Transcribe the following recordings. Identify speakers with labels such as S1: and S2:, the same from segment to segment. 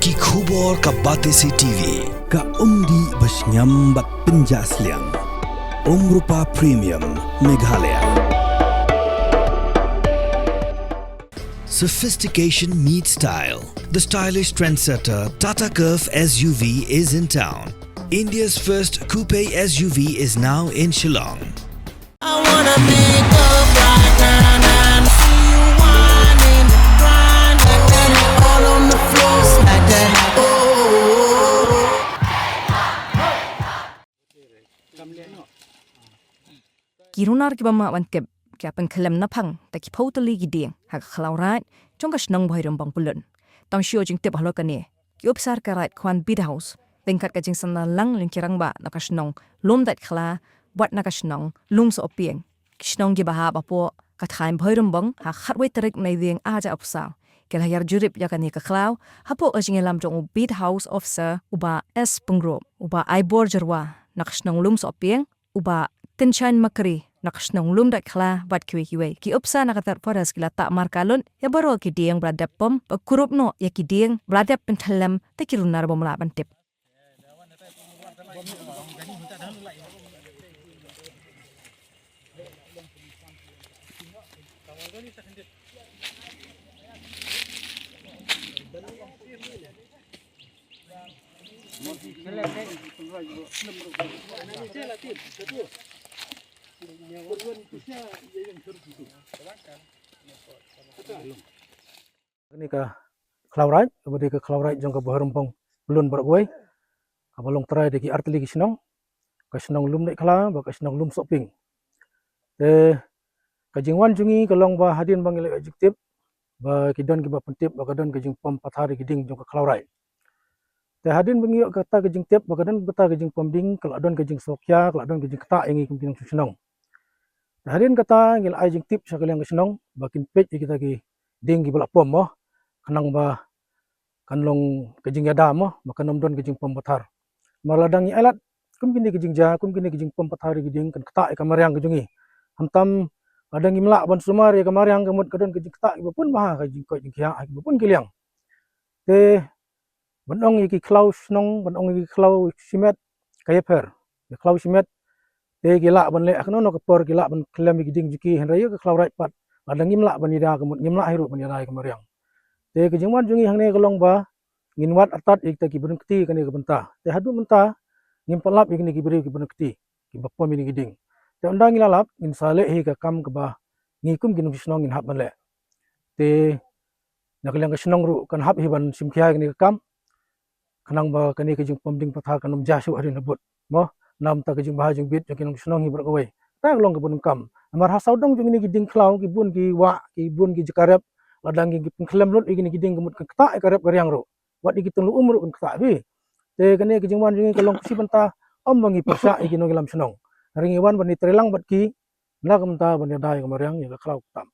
S1: Ki khubor ka Batesi TV.
S2: Ka umdi bas nyambat penjaslian. Rupa Premium Meghalaya.
S1: Sophistication meets style. The stylish trendsetter Tata Curve SUV is in town. India's first coupe SUV is now in Shillong.
S3: I wanna make up right now, now. See you whining, grinding, all on the floor like that. Oh.
S4: Kirunar ki bama wan kep kya pengkelem napang ta ki pautali giding hak khlaurat chongka snong bhairam bang pulun tang shio jing tep halokane ki upsar karat kwan bid house tingkat ka jing sana lang ling kirang ba nakasnong lum dat khla wat nakasnong lum so opieng kisnong gi baha bapo ka thaim bhairam bang ha khatwai tarik nei ding aja upsa kela yar jurip yakani ka khlaw hapo ajing lam jong bid house officer uba s pungro uba aibor jarwa nakasnong lum so opieng uba Tinchan makri nakasnong lum dat khla bat kiwe ki upsa nakatar poras kila tak markalun ya baro ki dieng bradap pom kurup no ya ki dieng bradap penthelam te kirunar bomla bantip
S5: Ini ke Klaurait, kemudian ke Klaurait jong ke Baharumpong belum berkuai. Abalong terai deki artili ke Senong lum nek kala, bak Senong lum shopping. Kajingwan jungi kalong ba hadin bang elek adjektif, ba kidon ki ba pentip, ba kadon kajing pom pathari kiding jong ke Klaurait. Hadin bang yok kata kajing tip, ba kadon beta kajing pom ding, kalau adon kajing sokya, kalau adon kajing kata ingi kumpinang Senong. Hadin kata ngil ajing tip sakaliang ke Senong, bakin page kita ki ding ki balak pom moh. Kanang ba kanlong kejing yada mo makanom don kejing pom pathar maladang alat kum kini kejing ja kum kini kejing pom pathar kejing kan kata kamariang kejungi hantam adang imla ban sumar ya kamariang kamut kadon kejing kata ibapun maha kejing ko kejing kia ibapun kiliang te banong iki klaus nong banong iki klau simet kayeper ya klau simet te gila ban le akno no kapor gila ban klem kejing jiki henrayo ke klau right pat adang imla ban ida kamut imla hiru ban ida kamariang te kejingwan jungi hangne kalong ba nginwat atat ikta ki berengkti kani kebenta te hadu menta ngimpalap ikni ki beri ki berengkti ki bapom ini giding te undang ilalap in sale hi ka kam ke ba ngikum ginung snong ngin hab banle te nakaliang ka snong ru kan hab hi ban simkhia kani ka kam kanang ba kani kejing pomding patha kanum jasu hari nabut mo nam ta kejing ba jing bit ginung snong hi berkawai ta kalong ke bunung kam amar hasaudong jungi giding klau ki bun ki wa ki bun ki jakarep ladang gi pengklem lut igini giding gemut ke kata karep karyang ro wat igi tulu umru kan kata bi te kene kejingwan jungi kalong si benta om bangi persa igi no gilam senong ringi wan bani trelang bat ki na kamta bani dai kamaryang ya klau tam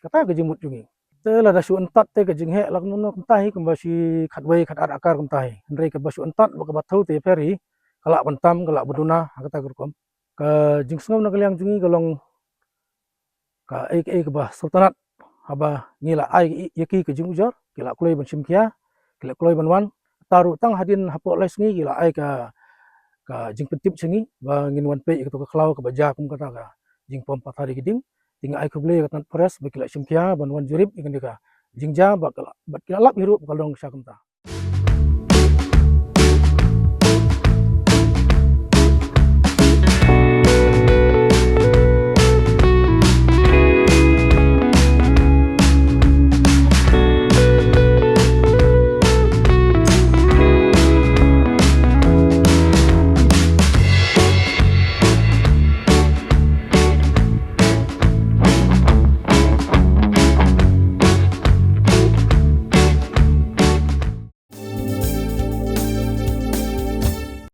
S5: kata kejimut jungi te lada su entat te kejing he lak no kamta hi kembasi khatwai khat akar kamta hi ndrei ke basu entat ba bathau te peri kalak bentam kalak beduna kata gerkom ke jingsngom na kaliang jungi kalong ka ke ba sultanat haba ngila ai yaki ke jing ujar kila kloi ban simkia kila kloi ban wan taru tang hadin hapo les ngi kila ai ka jing pentip sengi ba ngin wan pe ke klau ke baja kum kata ka jing pom pathari giding tinga ai kuble katan pres ba kila simkia ban wan jurip ikan dika jingja ba kila lap hirup kalong syakamta